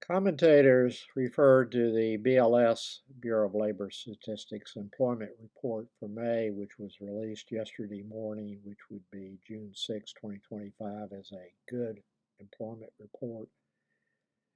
Commentators referred to the BLS, Bureau of Labor Statistics, employment report for May, which was released yesterday morning, which would be June 6, 2025, as a good employment report.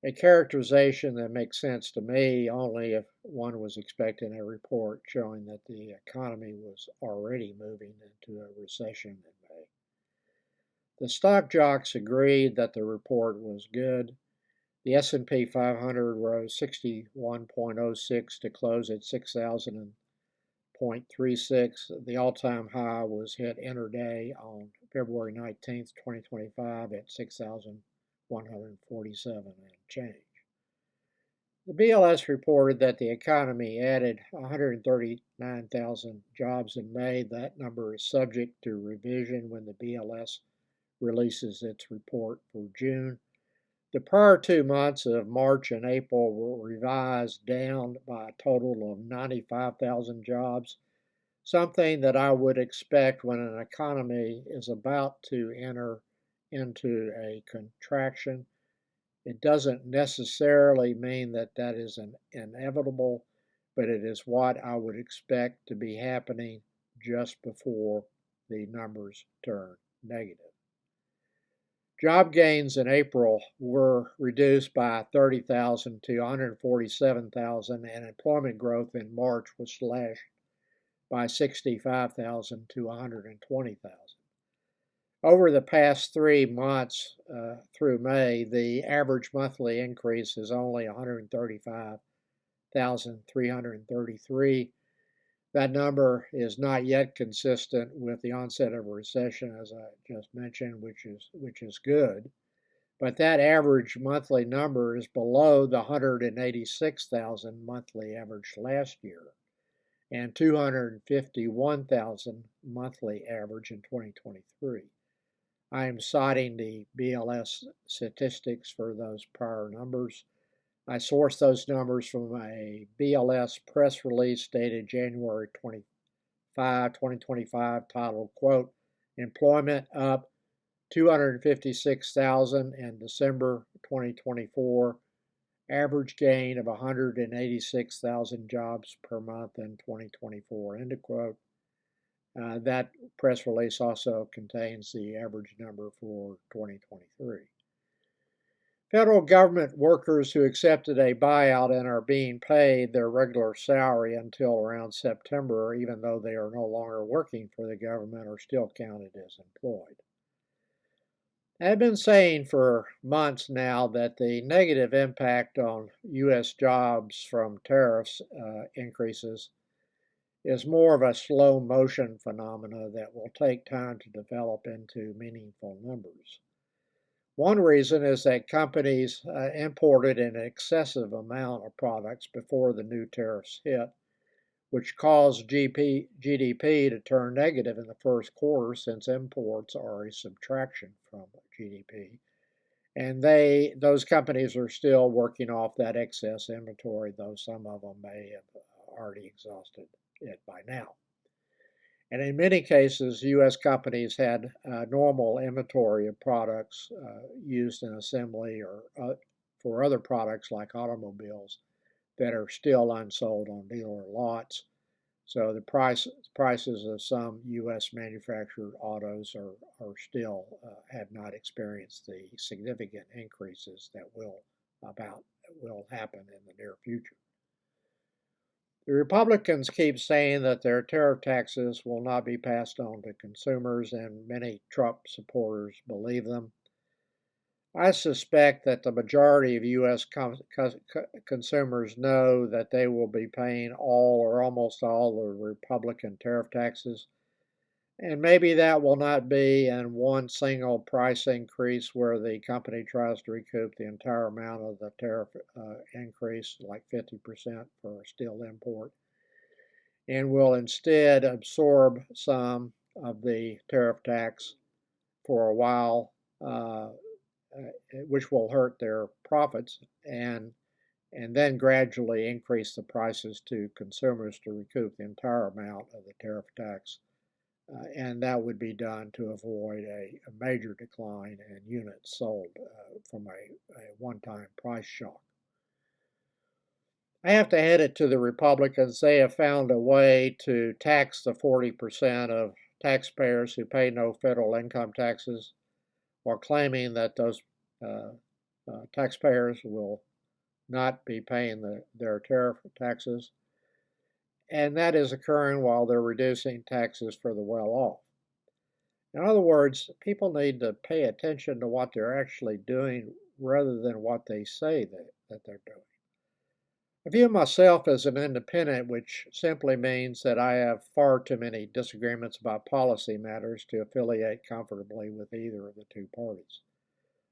A characterization that makes sense to me only if one was expecting a report showing that the economy was already moving into a recession in May. The stock jocks agreed that the report was good. The S&P 500 rose 61.06 to close at 6,000.36. The all-time high was hit intraday on February 19th, 2025 at 6,147 and change. The BLS reported that the economy added 139,000 jobs in May. That number is subject to revision when the BLS releases its report for June. The prior 2 months of March and April were revised down by a total of 95,000 jobs, something that I would expect when an economy is about to enter into a contraction. It doesn't necessarily mean that that is inevitable, but it is what I would expect to be happening just before the numbers turn negative. Job gains in April were reduced by 30,000 to 147,000, and employment growth in March was slashed by 65,000 to 120,000. Over the past 3 months through May, the average monthly increase is only 135,333. That number is not yet consistent with the onset of a recession, as I just mentioned, which is good. But that average monthly number is below the 186,000 monthly average last year and 251,000 monthly average in 2023. I am citing the BLS statistics for those prior numbers. I sourced those numbers from a BLS press release dated January 25, 2025, titled, quote, Employment up 256,000 in December 2024, average gain of 186,000 jobs per month in 2024, end of quote. That press release also contains the average number for 2023. Federal government workers who accepted a buyout and are being paid their regular salary until around September, even though they are no longer working for the government, are still counted as employed. I've been saying for months now that the negative impact on U.S. jobs from tariffs increases is more of a slow motion phenomena that will take time to develop into meaningful numbers. One reason is that companies imported an excessive amount of products before the new tariffs hit, which caused GDP to turn negative in the first quarter since imports are a subtraction from GDP. And those companies are still working off that excess inventory, though some of them may have already exhausted it by now. And in many cases, U.S. companies had normal inventory of products used in assembly or for other products like automobiles that are still unsold on dealer lots. So the prices of some U.S. manufactured autos are still have not experienced the significant increases that will happen in the near future. The Republicans keep saying that their tariff taxes will not be passed on to consumers, and many Trump supporters believe them. I suspect that the majority of U.S. consumers know that they will be paying all or almost all the Republican tariff taxes, and maybe that will not be in one single price increase where the company tries to recoup the entire amount of the tariff increase, like 50% for a steel import, and will instead absorb some of the tariff tax for a while, which will hurt their profits, and then gradually increase the prices to consumers to recoup the entire amount of the tariff tax. And that would be done to avoid a major decline in units sold from a one-time price shock. I have to hand it to the Republicans. They have found a way to tax the 40% of taxpayers who pay no federal income taxes while claiming that those uh, taxpayers will not be paying their tariff taxes. And that is occurring while they're reducing taxes for the well off. In other words, people need to pay attention to what they're actually doing rather than what they say that they're doing. I view myself as an independent, which simply means that I have far too many disagreements about policy matters to affiliate comfortably with either of the two parties.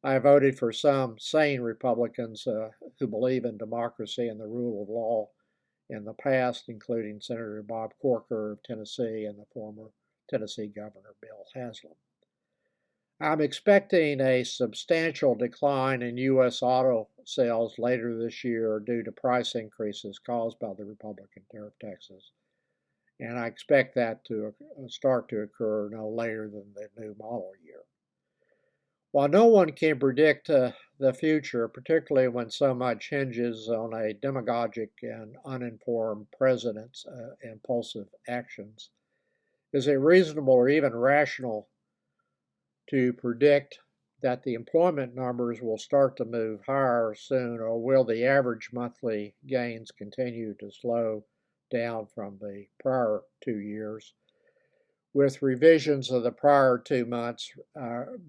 I have voted for some sane Republicans who believe in democracy and the rule of law in the past, including Senator Bob Corker of Tennessee and the former Tennessee Governor Bill Haslam. I'm expecting a substantial decline in U.S. auto sales later this year due to price increases caused by the Republican tariff taxes. And I expect that to start to occur no later than the new model year. While no one can predict the future, particularly when so much hinges on a demagogic and uninformed president's impulsive actions, is it reasonable or even rational to predict that the employment numbers will start to move higher soon, or will the average monthly gains continue to slow down from the prior 2 years, with revisions of the prior 2 months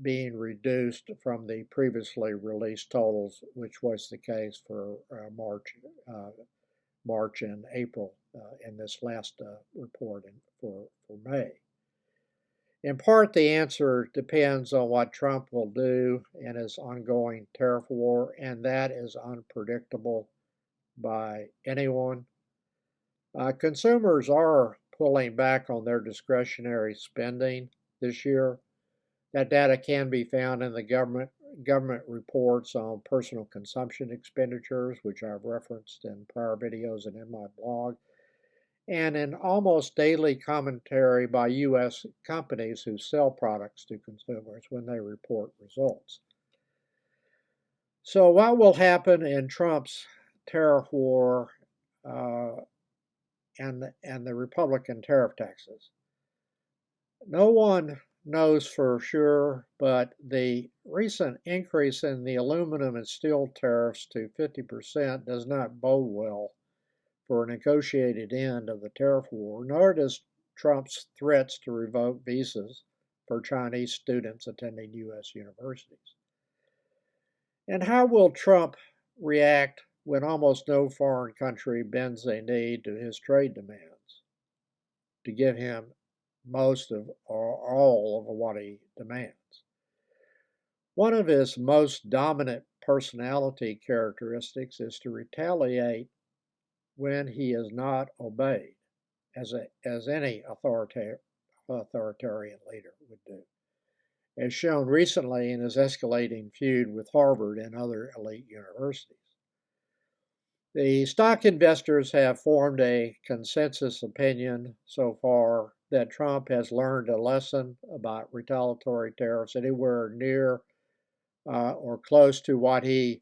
being reduced from the previously released totals, which was the case for March and April in this last report for May. In part, the answer depends on what Trump will do in his ongoing tariff war, and that is unpredictable by anyone. Consumers are pulling back on their discretionary spending this year. That data can be found in the government reports on personal consumption expenditures, which I've referenced in prior videos and in my blog, and in almost daily commentary by U.S. companies who sell products to consumers when they report results. So, what will happen in Trump's tariff war and the Republican tariff taxes? No one knows for sure, but the recent increase in the aluminum and steel tariffs to 50% does not bode well for a negotiated end of the tariff war, nor does Trump's threats to revoke visas for Chinese students attending U.S. universities. And how will Trump react when almost no foreign country bends a knee to his trade demands to give him most of or all of what he demands? One of his most dominant personality characteristics is to retaliate when he is not obeyed, as any authoritarian leader would do, as shown recently in his escalating feud with Harvard and other elite universities. The stock investors have formed a consensus opinion so far that Trump has learned a lesson about retaliatory tariffs anywhere near or close to what he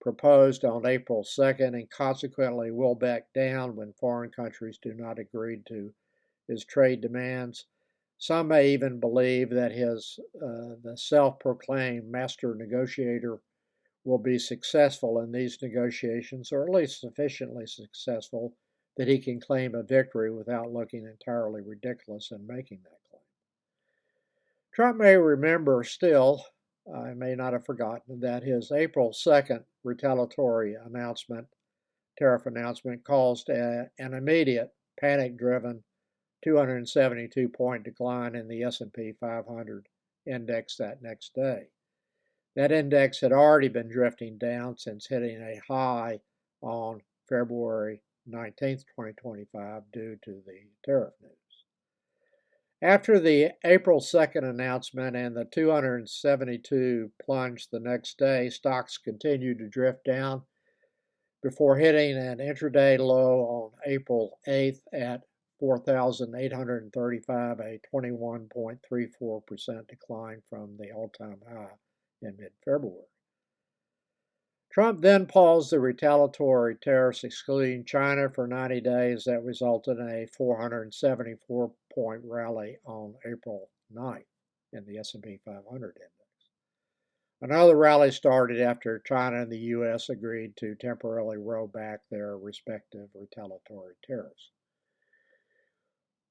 proposed on April 2nd, and consequently will back down when foreign countries do not agree to his trade demands. Some may even believe that the self-proclaimed master negotiator will be successful in these negotiations, or at least sufficiently successful that he can claim a victory without looking entirely ridiculous in making that claim. Trump may remember still, I may not have forgotten, that his April 2nd retaliatory tariff announcement, caused an immediate panic-driven 272-point decline in the S&P 500 index that next day. That index had already been drifting down since hitting a high on February 19th, 2025 due to the tariff news. After the April 2nd announcement and the 272 plunge the next day, stocks continued to drift down before hitting an intraday low on April 8th at 4,835, a 21.34% decline from the all-time high in mid-February. Trump then paused the retaliatory tariffs excluding China for 90 days. That resulted in a 474-point rally on April 9th in the S&P 500 index. Another rally started after China and the U.S. agreed to temporarily roll back their respective retaliatory tariffs.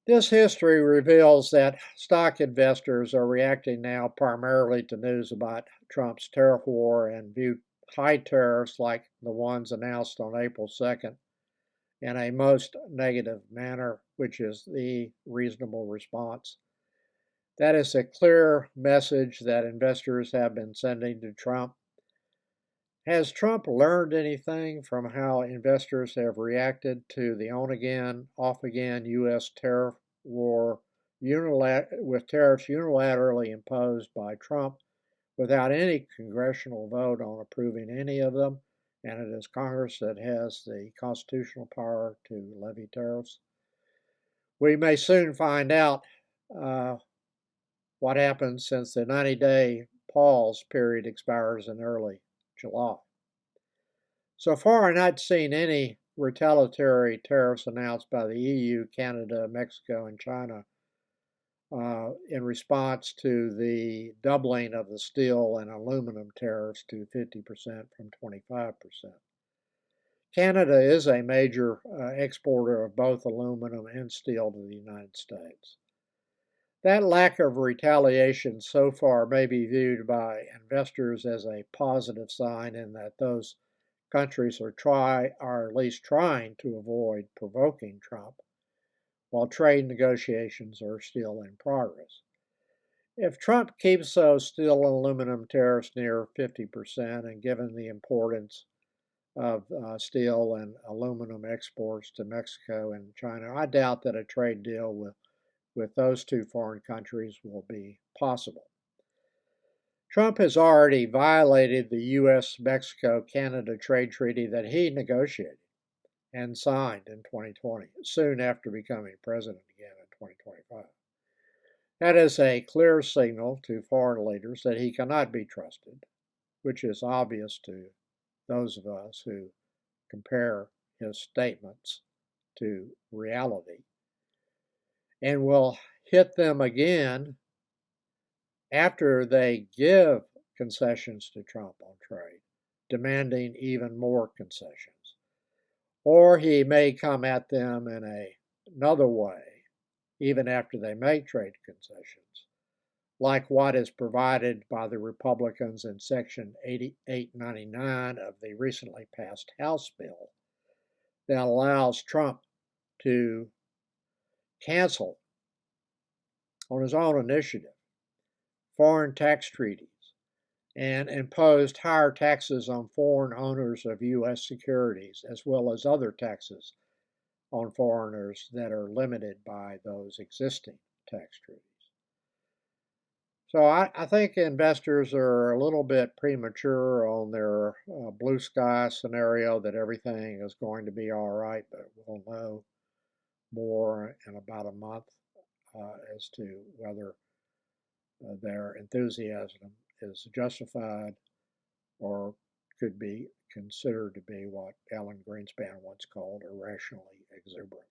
This history reveals that stock investors are reacting now primarily to news about Trump's tariff war and view high tariffs like the ones announced on April 2nd in a most negative manner, which is the reasonable response. That is a clear message that investors have been sending to Trump. Has Trump learned anything from how investors have reacted to the on-again, off-again U.S. tariff war with tariffs unilaterally imposed by Trump without any congressional vote on approving any of them, and it is Congress that has the constitutional power to levy tariffs? We may soon find out what happens since the 90-day pause period expires in early July. So far, I've not seen any retaliatory tariffs announced by the EU, Canada, Mexico, and China in response to the doubling of the steel and aluminum tariffs to 50% from 25%. Canada is a major exporter of both aluminum and steel to the United States. That lack of retaliation so far may be viewed by investors as a positive sign in that those countries are at least trying to avoid provoking Trump, while trade negotiations are still in progress. If Trump keeps those steel and aluminum tariffs near 50%, and given the importance of steel and aluminum exports to Mexico and China, I doubt that a trade deal with those two foreign countries will be possible. Trump has already violated the U.S.-Mexico-Canada trade treaty that he negotiated and signed in 2020, soon after becoming president again in 2025. That is a clear signal to foreign leaders that he cannot be trusted, which is obvious to those of us who compare his statements to reality, and will hit them again after they give concessions to Trump on trade, demanding even more concessions. Or he may come at them in another way, even after they make trade concessions, like what is provided by the Republicans in Section 8899 of the recently passed House bill that allows Trump to cancel, on his own initiative, foreign tax treaties and imposed higher taxes on foreign owners of U.S. securities, as well as other taxes on foreigners that are limited by those existing tax treaties. So I think investors are a little bit premature on their blue sky scenario that everything is going to be all right, but we'll know more in about a month as to whether their enthusiasm is justified or could be considered to be what Alan Greenspan once called irrationally exuberant.